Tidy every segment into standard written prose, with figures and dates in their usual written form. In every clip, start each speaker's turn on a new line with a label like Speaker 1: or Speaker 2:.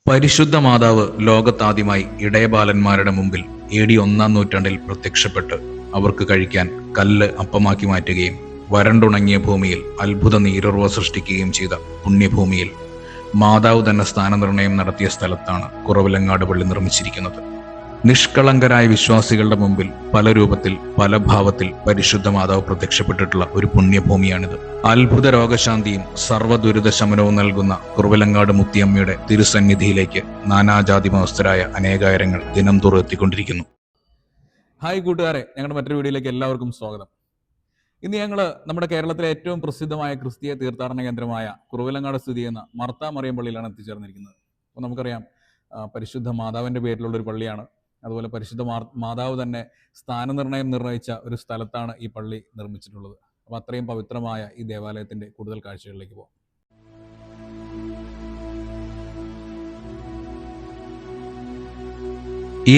Speaker 1: പരിശുദ്ധ മാതാവ് ലോകത്താദ്യമായി ഇടയബാലന്മാരുടെ മുമ്പിൽ AD 1-ാം നൂറ്റാണ്ടിൽ പ്രത്യക്ഷപ്പെട്ട് അവർക്ക് കഴിക്കാൻ കല്ല് അപ്പമാക്കി മാറ്റുകയും വരണ്ടുണങ്ങിയ ഭൂമിയിൽ അത്ഭുത നീരുറവ സൃഷ്ടിക്കുകയും ചെയ്ത പുണ്യഭൂമിയിൽ മാതാവ് തന്നെ സ്ഥാനനിർണയം നടത്തിയ സ്ഥലത്താണ് കുറവിലങ്ങാട് പള്ളി നിർമ്മിച്ചിരിക്കുന്നത്. നിഷ്കളങ്കരായ വിശ്വാസികളുടെ മുമ്പിൽ പല രൂപത്തിൽ പല ഭാവത്തിൽ പരിശുദ്ധ മാതാവ് പ്രത്യക്ഷപ്പെട്ടിട്ടുള്ള ഒരു പുണ്യഭൂമിയാണിത്. അത്ഭുത രോഗശാന്തിയും സർവ്വദുരിത ശമനവും നൽകുന്ന കുറവിലങ്ങാട് മുത്തിയമ്മയുടെ തിരുസന്നിധിയിലേക്ക് നാനാജാതി മതസ്ഥരായ അനേകായിരങ്ങൾ ദിനംതോറും എത്തിക്കൊണ്ടിരിക്കുന്നു.
Speaker 2: ഹായ് കൂട്ടുകാരെ, ഞങ്ങളുടെ മറ്റൊരു വീഡിയോയിലേക്ക് എല്ലാവർക്കും സ്വാഗതം. ഇന്ന് ഞങ്ങൾ നമ്മുടെ കേരളത്തിലെ ഏറ്റവും പ്രസിദ്ധമായ ക്രിസ്തീയ തീർത്ഥാടന കേന്ദ്രമായ കുറവിലങ്ങാട് സ്ഥിതി ചെയ്യുന്ന മർത്താ മറിയം പള്ളിയിലാണ് എത്തിച്ചേർന്നിരിക്കുന്നത്. അപ്പോൾ നമുക്കറിയാം, പരിശുദ്ധ മാതാവിൻ്റെ പേരിലുള്ളൊരു പള്ളിയാണ്. അതുപോലെ പരിശുദ്ധ മാതാവ് തന്നെ സ്ഥാനനിർണയം നിർണയിച്ച ഒരു സ്ഥലത്താണ് ഈ പള്ളി നിർമ്മിച്ചിട്ടുള്ളത്. അപ്പോൾ അത്രയും പവിത്രമായ ഈ ദേവാലയത്തിൻ്റെ കൂടുതൽ കാഴ്ചകളിലേക്ക് പോകാം.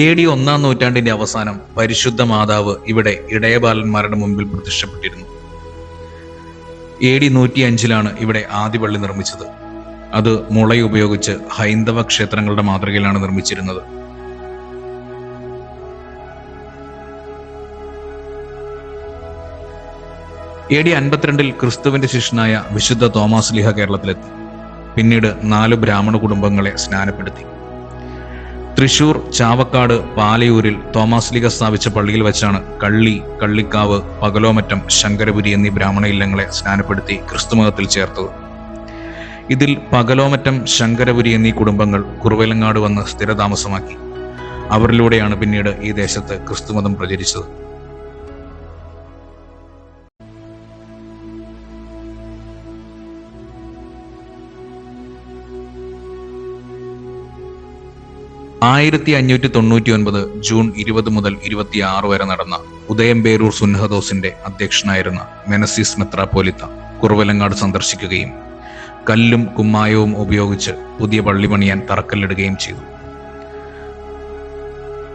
Speaker 1: AD 1-ാം നൂറ്റാണ്ടിന്റെ അവസാനം പരിശുദ്ധ മാതാവ് ഇവിടെ ഇടയബാലന്മാരുടെ മുമ്പിൽ പ്രത്യക്ഷപ്പെട്ടിരുന്നു. AD 105-ലാണ് ഇവിടെ ആദ്യ പള്ളി നിർമ്മിച്ചത്. അത് മുളയുപയോഗിച്ച് ഹൈന്ദവ ക്ഷേത്രങ്ങളുടെ മാതൃകയിലാണ് നിർമ്മിച്ചിരുന്നത്. AD 52-ൽ ക്രിസ്തുവിന്റെ ശിഷ്യനായ വിശുദ്ധ തോമാസ് ലീഹ കേരളത്തിലെത്തി. പിന്നീട് 4 ബ്രാഹ്മണ കുടുംബങ്ങളെ സ്നാനപ്പെടുത്തി. തൃശൂർ, ചാവക്കാട്, പാലയൂരിൽ തോമാസ് ലീഹ സ്ഥാപിച്ച പള്ളിയിൽ വെച്ചാണ് കള്ളി, കള്ളിക്കാവ്, പകലോമറ്റം, ശങ്കരപുരി എന്നീ ബ്രാഹ്മണ ഇല്ലങ്ങളെ സ്നാനപ്പെടുത്തി ക്രിസ്തുമതത്തിൽ ചേർത്തത്. ഇതിൽ പകലോമറ്റം, ശങ്കരപുരി എന്നീ കുടുംബങ്ങൾ കുറവിലങ്ങാട് വന്ന് സ്ഥിരതാമസമാക്കി. അവരിലൂടെയാണ് പിന്നീട് ഈ ദേശത്ത് ക്രിസ്തുമതം പ്രചരിച്ചത്. ജൂൺ 20 മുതൽ 26 വരെ നടന്ന ഉദയംപേരൂർ സുന്നഹദോസിന്റെ അധ്യക്ഷനായിരുന്ന മെനസിസ് മെത്രാപ്പോലിത്ത കുറവിലങ്ങാട് സന്ദർശിക്കുകയും കല്ലും കുമ്മായവും ഉപയോഗിച്ച് പുതിയ പള്ളി പണിയാൻ തറക്കല്ലിടുകയും ചെയ്തു.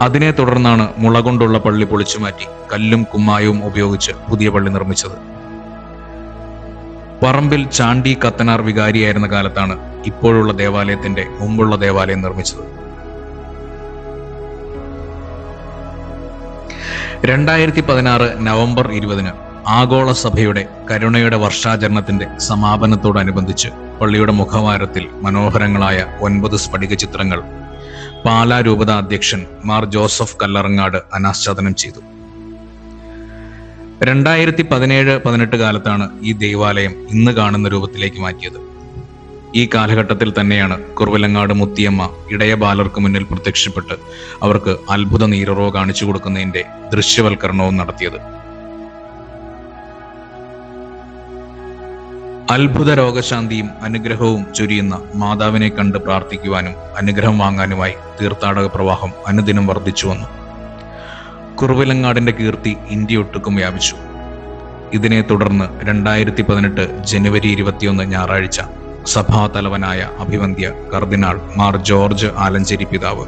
Speaker 1: അതിനെ തുടർന്നാണ് മുള കൊണ്ടുള്ള പള്ളി പൊളിച്ചുമാറ്റി കല്ലും കുമ്മായവും ഉപയോഗിച്ച് പുതിയ പള്ളി നിർമ്മിച്ചത്. പറമ്പിൽ ചാണ്ടി കത്തനാർ വികാരിയായിരുന്ന കാലത്താണ് ഇപ്പോഴുള്ള ദേവാലയത്തിന്റെ മുമ്പുള്ള ദേവാലയം നിർമ്മിച്ചത്. 2016 നവംബർ 20-ന് ആഗോള സഭയുടെ കരുണയുടെ വർഷാചരണത്തിന്റെ സമാപനത്തോടനുബന്ധിച്ച് പള്ളിയുടെ മുഖവാരത്തിൽ മനോഹരങ്ങളായ 9 സ്ഫടിക ചിത്രങ്ങൾ പാലാ രൂപത അധ്യക്ഷൻ മാർ ജോസഫ് കല്ലറങ്ങാട് അനാച്ഛാദനം ചെയ്തു. 2017-18 കാലത്താണ് ഈ ദേവാലയം ഇന്ന് കാണുന്ന രൂപത്തിലേക്ക് മാറ്റിയത്. ഈ കാലഘട്ടത്തിൽ തന്നെയാണ് കുറവിലങ്ങാട് മുത്തിയമ്മ ഇടയബാലർക്ക് മുന്നിൽ പ്രത്യക്ഷപ്പെട്ട് അവർക്ക് അത്ഭുത നീരുറവ കാണിച്ചു കൊടുക്കുന്നതിന്റെ ദൃശ്യവൽക്കരണവും നടത്തിയത്. അത്ഭുത രോഗശാന്തിയും അനുഗ്രഹവും ചൊരിയുന്ന മാതാവിനെ കണ്ട് പ്രാർത്ഥിക്കുവാനും അനുഗ്രഹം വാങ്ങാനുമായി തീർത്ഥാടക പ്രവാഹം അനുദിനം വർദ്ധിച്ചു വന്നു. കുറവിലങ്ങാടിന്റെ കീർത്തി ഇന്ത്യയൊട്ടുക്കും വ്യാപിച്ചു. ഇതിനെ തുടർന്ന് 2018 ജനുവരി 21 ഞായറാഴ്ച സഭാതലവനായ അഭിവന്ദ്യ കർദിനാൾ മാർ ജോർജ് ആലഞ്ചേരി പിതാവ്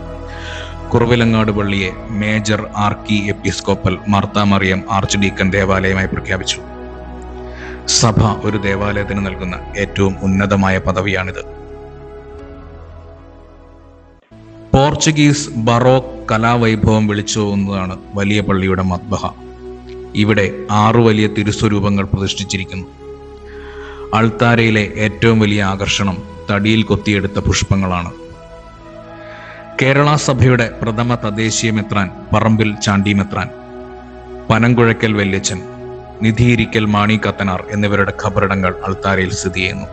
Speaker 1: കുറവിലങ്ങാട് പള്ളിയെ major archiepiscopal Marth Mariam archdeacon ദേവാലയമായി പ്രഖ്യാപിച്ചു. സഭ ഒരു ദേവാലയത്തിന് നൽകുന്ന ഏറ്റവും ഉന്നതമായ പദവിയാണിത്. പോർച്ചുഗീസ് ബറോക്ക് കലാവൈഭവം വിളിച്ചോതുന്നതാണ് വലിയ പള്ളിയുടെ മദ്ബഹ. ഇവിടെ 6 വലിയ തിരുസ്വരൂപങ്ങൾ പ്രതിഷ്ഠിച്ചിരിക്കുന്നു. അൾത്താരയിലെ ഏറ്റവും വലിയ ആകർഷണം തടിയിൽ കൊത്തിയെടുത്ത പുഷ്പങ്ങളാണ്. കേരള സഭയുടെ പ്രഥമ തദ്ദേശീയ മെത്രാൻ പറമ്പിൽ ചാണ്ടി മെത്രാൻ, പനങ്കുഴക്കൽ വല്യച്ചൻ, നിധിയിരിക്കൽ മാണി കത്തനാർ എന്നിവരുടെ ഖബറിടങ്ങൾ അൾത്താരയിൽ സ്ഥിതി ചെയ്യുന്നു.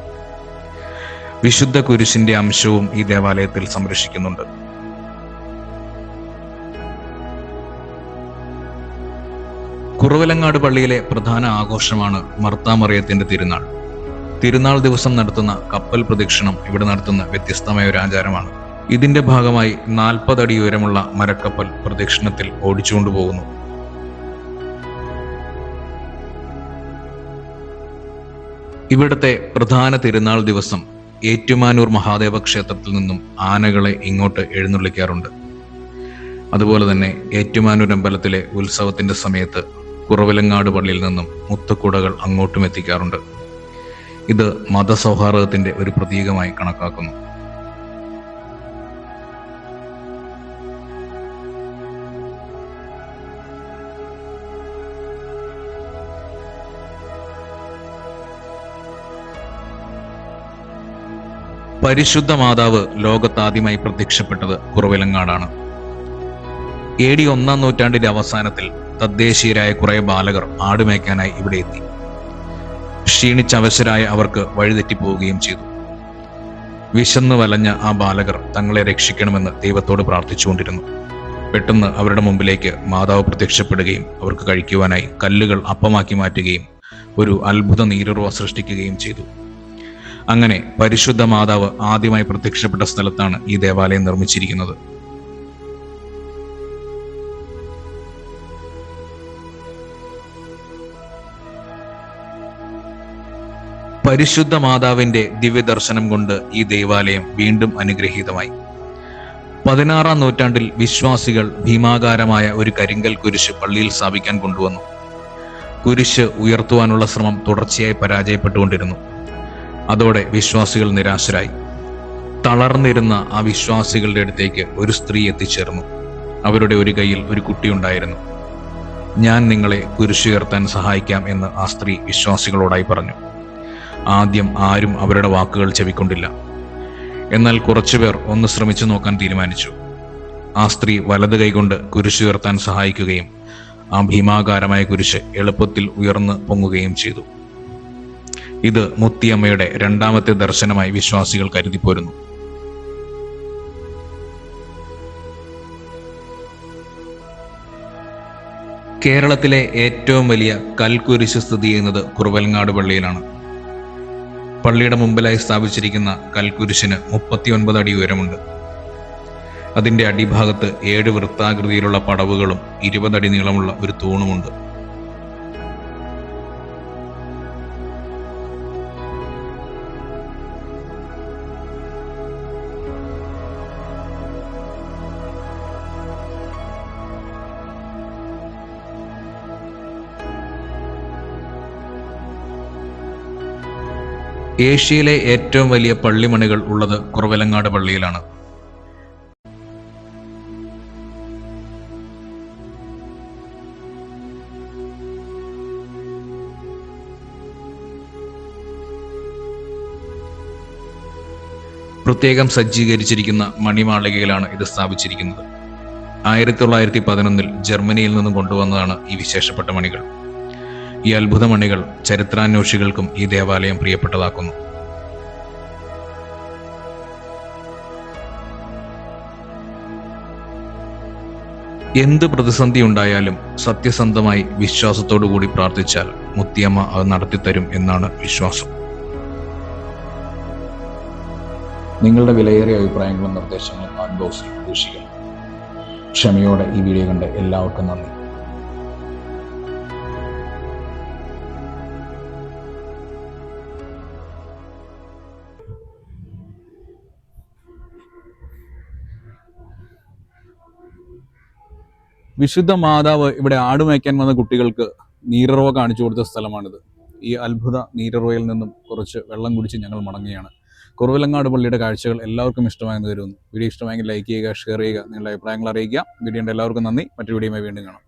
Speaker 1: വിശുദ്ധ കുരിശിന്റെ അംശവും ഈ ദേവാലയത്തിൽ സംരക്ഷിക്കുന്നുണ്ട്. കുറവിലങ്ങാട് പള്ളിയിലെ പ്രധാന ആഘോഷമാണ് മർത്താ മറിയത്തിന്റെ തിരുനാൾ. തിരുനാൾ ദിവസം നടത്തുന്ന കപ്പൽ പ്രദക്ഷിണം ഇവിടെ നടത്തുന്ന വ്യത്യസ്തമായ ഒരു ആചാരമാണ്. ഇതിന്റെ ഭാഗമായി 40 അടി ഉയരമുള്ള മരക്കപ്പൽ പ്രദക്ഷിണത്തിൽ ഓടിച്ചുകൊണ്ടുപോകുന്നു. ഇവിടുത്തെ പ്രധാന തിരുനാൾ ദിവസം ഏറ്റുമാനൂർ മഹാദേവ ക്ഷേത്രത്തിൽ നിന്നും ആനകളെ ഇങ്ങോട്ട് എഴുന്നള്ളിക്കാറുണ്ട്. അതുപോലെ തന്നെ ഏറ്റുമാനൂർ അമ്പലത്തിലെ ഉത്സവത്തിന്റെ സമയത്ത് കുറവിലങ്ങാട് പള്ളിയിൽ നിന്നും മുത്തുക്കുടകൾ അങ്ങോട്ടും എത്തിക്കാറുണ്ട്. ഇത് മതസൗഹാർദ്ദത്തിന്റെ ഒരു പ്രതീകമായി കണക്കാക്കുന്നു. പരിശുദ്ധ മാതാവ് ലോകത്താദ്യമായി പ്രത്യക്ഷപ്പെട്ടത് കുറവിലങ്ങാടാണ്. AD 1-ാം നൂറ്റാണ്ടിന്റെ അവസാനത്തിൽ തദ്ദേശീയരായ കുറെ ബാലകർ ആടുമേയ്ക്കാനായി ഇവിടെ എത്തി. ക്ഷീണിച്ചവശരായ അവർക്ക് വഴിതെറ്റിപ്പോവുകയും ചെയ്തു. വിശന്ന് വലഞ്ഞ ആ ബാലകർ തങ്ങളെ രക്ഷിക്കണമെന്ന് ദൈവത്തോട് പ്രാർത്ഥിച്ചുകൊണ്ടിരുന്നു. പെട്ടെന്ന് അവരുടെ മുമ്പിലേക്ക് മാതാവ് പ്രത്യക്ഷപ്പെടുകയും അവർക്ക് കഴിക്കുവാനായി കല്ലുകൾ അപ്പമാക്കി മാറ്റുകയും ഒരു അത്ഭുത നീരുറവ സൃഷ്ടിക്കുകയും ചെയ്തു. അങ്ങനെ പരിശുദ്ധ മാതാവ് ആദ്യമായി പ്രത്യക്ഷപ്പെട്ട സ്ഥലത്താണ് ഈ ദേവാലയം നിർമ്മിച്ചിരിക്കുന്നത്. പരിശുദ്ധ മാതാവിന്റെ ദിവ്യദർശനം കൊണ്ട് ഈ ദേവാലയം വീണ്ടും അനുഗ്രഹീതമായി. 16-ാം നൂറ്റാണ്ടിൽ വിശ്വാസികൾ ഭീമാകാരമായ ഒരു കരിങ്കൽ കുരിശ് പള്ളിയിൽ സ്ഥാപിക്കാൻ കൊണ്ടുവന്നു. കുരിശ് ഉയർത്തുവാനുള്ള ശ്രമം തുടർച്ചയായി പരാജയപ്പെട്ടുകൊണ്ടിരുന്നു. അതോടെ വിശ്വാസികൾ നിരാശരായി. തളർന്നിരുന്ന ആ വിശ്വാസികളുടെ അടുത്തേക്ക് ഒരു സ്ത്രീ എത്തിച്ചേർന്നു. അവരുടെ ഒരു കയ്യിൽ ഒരു കുട്ടിയുണ്ടായിരുന്നു. ഞാൻ നിങ്ങളെ കുരിശുയർത്താൻ സഹായിക്കാം എന്ന് ആ സ്ത്രീ വിശ്വാസികളോടായി പറഞ്ഞു. ആദ്യം ആരും അവരുടെ വാക്കുകൾ ചെവിക്കൊണ്ടില്ല. എന്നാൽ കുറച്ചുപേർ ഒന്ന് ശ്രമിച്ചു നോക്കാൻ തീരുമാനിച്ചു. ആ സ്ത്രീ വലത് കൈകൊണ്ട് കുരിശുയർത്താൻ സഹായിക്കുകയും ആ ഭീമാകാരമായ കുരിശ് എളുപ്പത്തിൽ ഉയർന്നു പൊങ്ങുകയും ചെയ്തു. ഇത് മുത്തിയമ്മയുടെ രണ്ടാമത്തെ ദർശനമായി വിശ്വാസികൾ കരുതിപ്പോരുന്നു. കേരളത്തിലെ ഏറ്റവും വലിയ കൽക്കുരിശ് സ്ഥിതി ചെയ്യുന്നത് കുറവലങ്ങാട് പള്ളിയിലാണ്. പള്ളിയുടെ മുമ്പിലായി സ്ഥാപിച്ചിരിക്കുന്ന കൽക്കുരിശിന് 39 അടി ഉയരമുണ്ട്. അതിന്റെ അടിഭാഗത്ത് 7 വൃത്താകൃതിയിലുള്ള പടവുകളും 20 അടി നീളമുള്ള ഒരു തൂണുമുണ്ട്. ഏഷ്യയിലെ ഏറ്റവും വലിയ പള്ളിമണികൾ ഉള്ളത് കുറവലങ്ങാട് പള്ളിയിലാണ്. പ്രത്യേകം സജ്ജീകരിച്ചിരിക്കുന്ന മണിമാളികയിലാണ് ഇത് സ്ഥാപിച്ചിരിക്കുന്നത്. 1911 ജർമ്മനിയിൽ നിന്നും കൊണ്ടുവന്നതാണ് ഈ വിശേഷപ്പെട്ട മണികൾ. ഈ അത്ഭുത മണികൾ ചരിത്രാന്വേഷികൾക്കും ഈ ദേവാലയം പ്രിയപ്പെട്ടതാക്കുന്നു. എന്ത് പ്രതിസന്ധി ഉണ്ടായാലും സത്യസന്ധമായി വിശ്വാസത്തോടു കൂടി പ്രാർത്ഥിച്ചാൽ മുത്തിയമ്മ അത് നടത്തിത്തരും എന്നാണ് വിശ്വാസം. നിങ്ങളുടെ വിലയേറിയ അഭിപ്രായങ്ങളും നിർദ്ദേശങ്ങളും കമന്റ് ബോക്സിൽ പ്രതീക്ഷിക്കണം. ക്ഷമയോടെ ഈ വീഡിയോ കണ്ട് എല്ലാവർക്കും നന്ദി.
Speaker 2: വിശുദ്ധ മാതാവ് ഇവിടെ ആടുമേയ്ക്കാൻ വന്ന കുട്ടികൾക്ക് നീരുറവ കാണിച്ചു കൊടുത്ത സ്ഥലമാണിത്. ഈ അത്ഭുത നീരുറവയിൽ നിന്നും കുറച്ച് വെള്ളം കുടിച്ച് ഞങ്ങൾ മടങ്ങുകയാണ്. കുറവിലങ്ങാട് പള്ളിയുടെ കാഴ്ചകൾ എല്ലാവർക്കും ഇഷ്ടമായെന്ന് കരുതുന്നു. വീഡിയോ ഇഷ്ടമായെങ്കിൽ ലൈക്ക് ചെയ്യുക, ഷെയർ ചെയ്യുക, നിങ്ങളുടെ അഭിപ്രായങ്ങൾ അറിയിക്കുക. വീഡിയോയുടെ എല്ലാവർക്കും നന്ദി. മറ്റൊരു വീഡിയോയുമായി വീണ്ടും കാണാം.